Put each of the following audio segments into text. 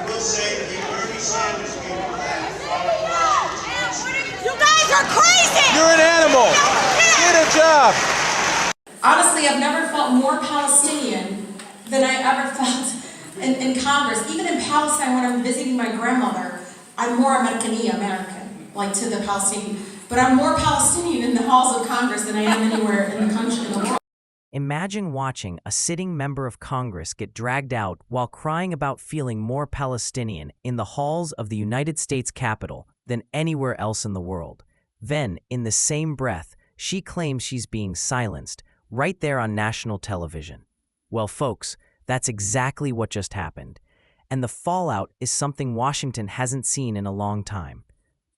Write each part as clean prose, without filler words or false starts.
will say that Bernie Sanders gave a plan. You guys are crazy! You're an animal! Get a job! Honestly, I've never felt more Palestinian than I ever felt in Congress. Even in Palestine, when I'm visiting my grandmother, I'm more American, like to the Palestinian. But I'm more Palestinian in the halls of Congress than I am anywhere in the country, in the world. Imagine watching a sitting member of Congress get dragged out while crying about feeling more Palestinian in the halls of the United States Capitol than anywhere else in the world. Then, in the same breath, she claims she's being silenced right there on national television. Well, folks, that's exactly what just happened. And the fallout is something Washington hasn't seen in a long time.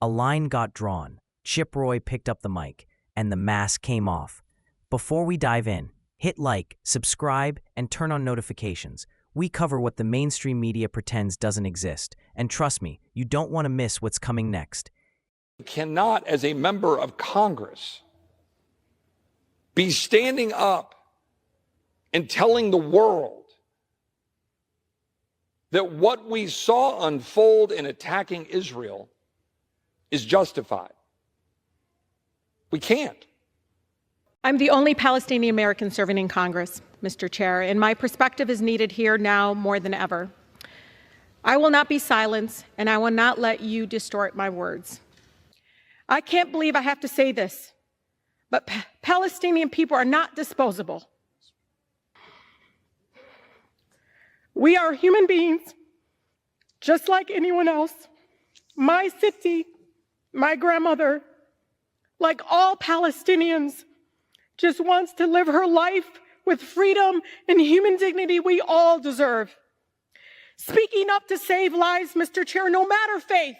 A line got drawn, Chip Roy picked up the mic, and the mask came off. Before we dive in, hit like, subscribe, and turn on notifications. We cover what the mainstream media pretends doesn't exist. And trust me, you don't want to miss what's coming next. You cannot, as a member of Congress, be standing up and telling the world that what we saw unfold in attacking Israel is justified. We can't. I'm the only Palestinian American serving in Congress, Mr. Chair, and my perspective is needed here now more than ever. I will not be silenced, and I will not let you distort my words. I can't believe I have to say this, but Palestinian people are not disposable. We are human beings, just like anyone else. My city, my grandmother, like all Palestinians, just wants to live her life with freedom and human dignity we all deserve. Speaking up to save lives, Mr. Chair, no matter faith,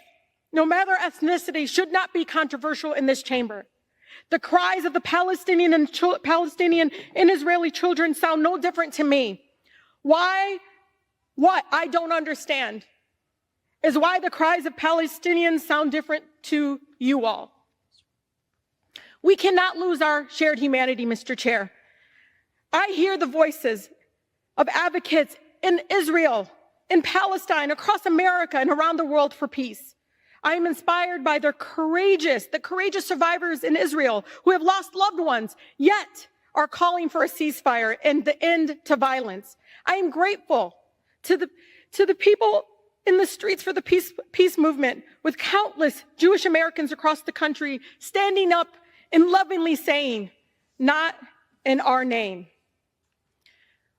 no matter ethnicity, should not be controversial in this chamber. The cries of the Palestinian and Israeli children sound no different to me. Why? What I don't understand is why the cries of Palestinians sound different to you all. We cannot lose our shared humanity, Mr. Chair. I hear the voices of advocates in Israel, in Palestine, across America, and around the world for peace. I am inspired by the courageous survivors in Israel who have lost loved ones, yet are calling for a ceasefire and the end to violence. I am grateful to the people in the streets for the peace movement, with countless Jewish Americans across the country standing up and lovingly saying, "Not in our name."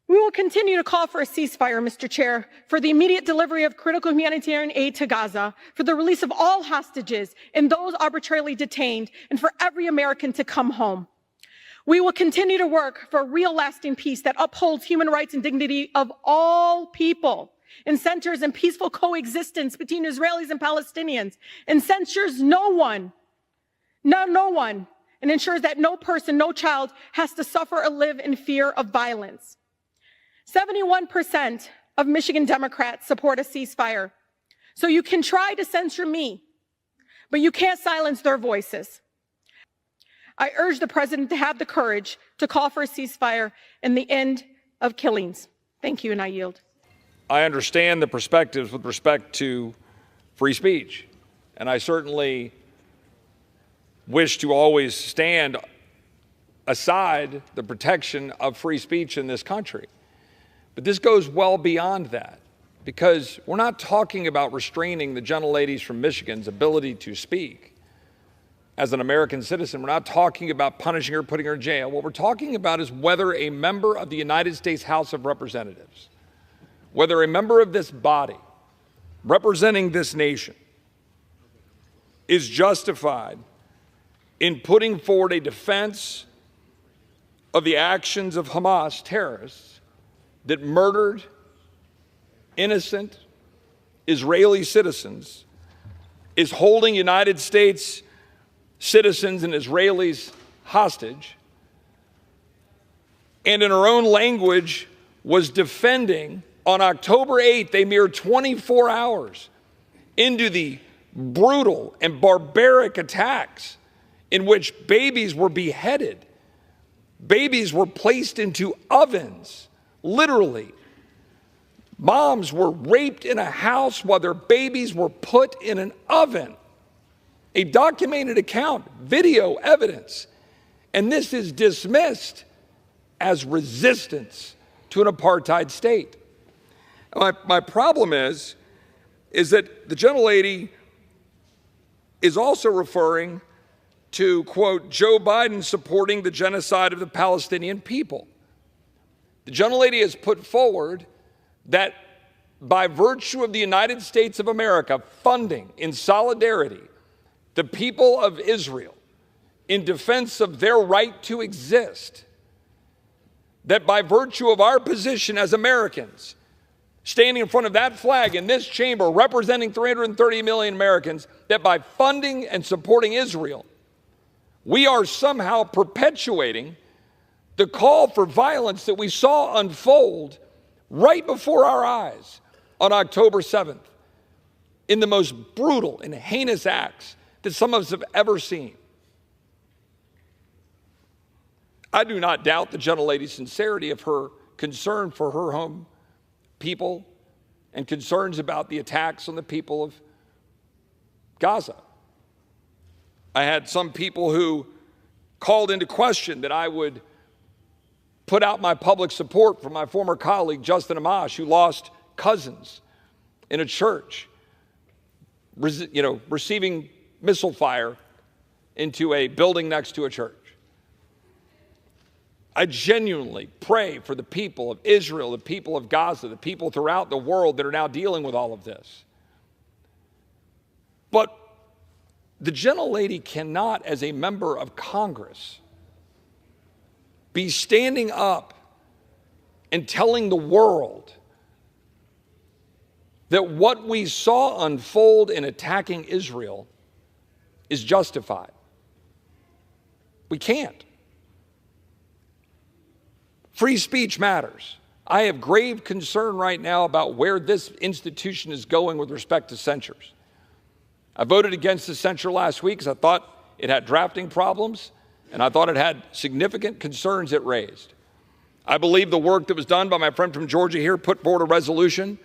We will continue to call for a ceasefire, Mr. Chair, for the immediate delivery of critical humanitarian aid to Gaza, for the release of all hostages and those arbitrarily detained, and for every American to come home. We will continue to work for a real lasting peace that upholds human rights and dignity of all people and centers in peaceful coexistence between Israelis and Palestinians, and censures no one, and ensures that no person, no child has to suffer or live in fear of violence. 71% of Michigan Democrats support a ceasefire. So you can try to censure me, but you can't silence their voices. I urge the President to have the courage to call for a ceasefire and the end of killings. Thank you, and I yield. I understand the perspectives with respect to free speech, and I certainly wish to always stand aside the protection of free speech in this country. But this goes well beyond that, because we're not talking about restraining the gentleladies from Michigan's ability to speak as an American citizen. We're not talking about punishing her, putting her in jail. What we're talking about is whether a member of the United States House of Representatives, whether a member of this body representing this nation is justified in putting forward a defense of the actions of Hamas terrorists that murdered innocent Israeli citizens, is holding United States citizens and Israelis hostage, and in her own language was defending on October 8th, a mere 24 hours into the brutal and barbaric attacks in which babies were beheaded, babies were placed into ovens, literally, Moms were raped in a house while their babies were put in an oven. A documented account, video evidence. And this is dismissed as resistance to an apartheid state. My problem is that the gentlelady is also referring to, quote, Joe Biden supporting the genocide of the Palestinian people. The gentlelady has put forward that by virtue of the United States of America funding in solidarity the people of Israel in defense of their right to exist, that by virtue of our position as Americans, standing in front of that flag in this chamber representing 330 million Americans, that by funding and supporting Israel, we are somehow perpetuating the call for violence that we saw unfold right before our eyes on October 7th in the most brutal and heinous acts that some of us have ever seen. I do not doubt the gentlelady's sincerity of her concern for her home people and concerns about the attacks on the people of Gaza. I had some people who called into question that I would put out my public support for my former colleague, Justin Amash, who lost cousins in a church, receiving missile fire into a building next to a church. I genuinely pray for the people of Israel, the people of Gaza, the people throughout the world that are now dealing with all of this. But the gentlelady cannot, as a member of Congress, be standing up and telling the world that what we saw unfold in attacking Israel is justified. We can't. Free speech matters. I have grave concern right now about where this institution is going with respect to censures. I voted against the censure last week because I thought it had drafting problems, and I thought it had significant concerns it raised. I believe the work that was done by my friend from Georgia here put forward a resolution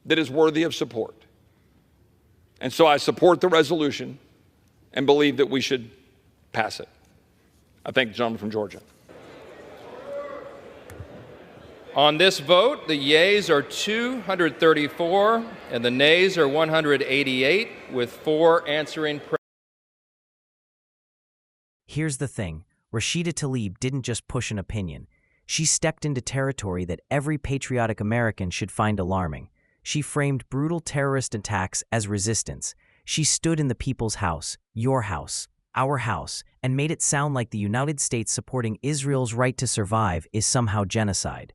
that is worthy of support. And so I support the resolution and believe that we should pass it. I thank the gentleman from Georgia. On this vote, the yeas are 234 and the nays are 188, with 4 answering. Here's the thing. Rashida Tlaib didn't just push an opinion. She stepped into territory that every patriotic American should find alarming. She framed brutal terrorist attacks as resistance. She stood in the people's house, your house, our house, and made it sound like the United States supporting Israel's right to survive is somehow genocide.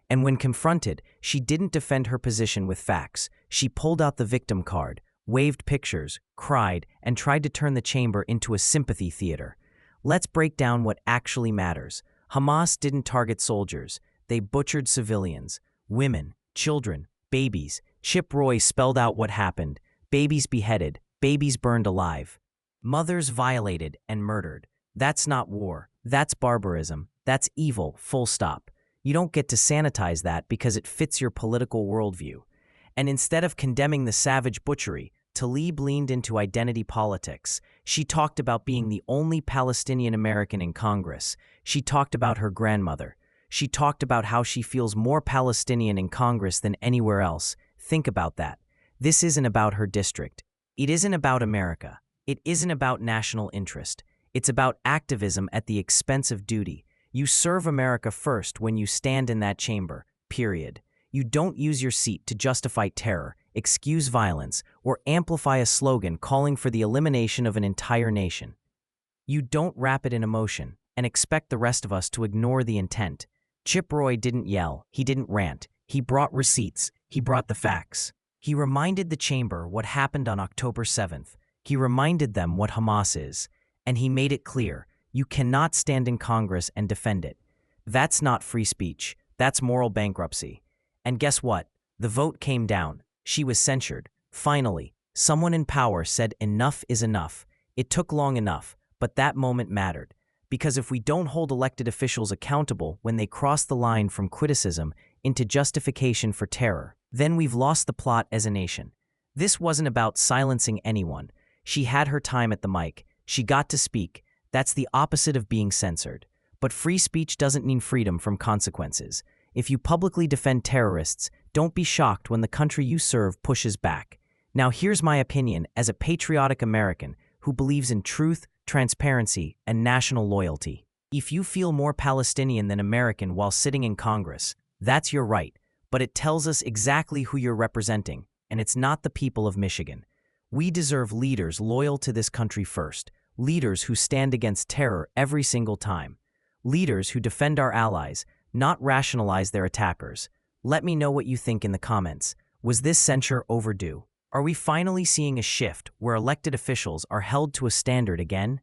And when confronted, she didn't defend her position with facts. She pulled out the victim card, waved pictures, cried, and tried to turn the chamber into a sympathy theater. Let's break down what actually matters. Hamas didn't target soldiers. They butchered civilians, women, children, babies. Chip Roy spelled out what happened. Babies beheaded, babies burned alive. Mothers violated and murdered. That's not war. That's barbarism. That's evil, full stop. You don't get to sanitize that because it fits your political worldview. And instead of condemning the savage butchery, Tlaib leaned into identity politics. She talked about being the only Palestinian American in Congress. She talked about her grandmother. She talked about how she feels more Palestinian in Congress than anywhere else. Think about that. This isn't about her district. It isn't about America. It isn't about national interest. It's about activism at the expense of duty. You serve America first when you stand in that chamber, period. You don't use your seat to justify terror, excuse violence, or amplify a slogan calling for the elimination of an entire nation. You don't wrap it in emotion and expect the rest of us to ignore the intent. Chip Roy didn't yell, he didn't rant, he brought receipts, he brought the facts. He reminded the chamber what happened on October 7th. He reminded them what Hamas is, and he made it clear. You cannot stand in Congress and defend it. That's not free speech. That's moral bankruptcy. And guess what? The vote came down. She was censured. Finally, someone in power said enough is enough. It took long enough, but that moment mattered. Because if we don't hold elected officials accountable when they cross the line from criticism into justification for terror, then we've lost the plot as a nation. This wasn't about silencing anyone. She had her time at the mic. She got to speak. That's the opposite of being censored. But free speech doesn't mean freedom from consequences. If you publicly defend terrorists, don't be shocked when the country you serve pushes back. Now here's my opinion as a patriotic American who believes in truth, transparency, and national loyalty. If you feel more Palestinian than American while sitting in Congress, that's your right, but it tells us exactly who you're representing, and it's not the people of Michigan. We deserve leaders loyal to this country first, leaders who stand against terror every single time, leaders who defend our allies, not rationalize their attackers. Let me know what you think in the comments. Was this censure overdue? Are we finally seeing a shift where elected officials are held to a standard again?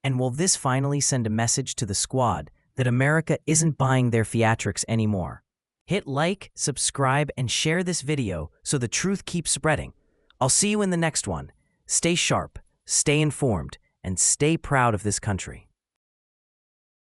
And will this finally send a message to the squad that America isn't buying their theatrics anymore? Hit like, subscribe, and share this video so the truth keeps spreading. I'll see you in the next one. Stay sharp, stay informed, and stay proud of this country.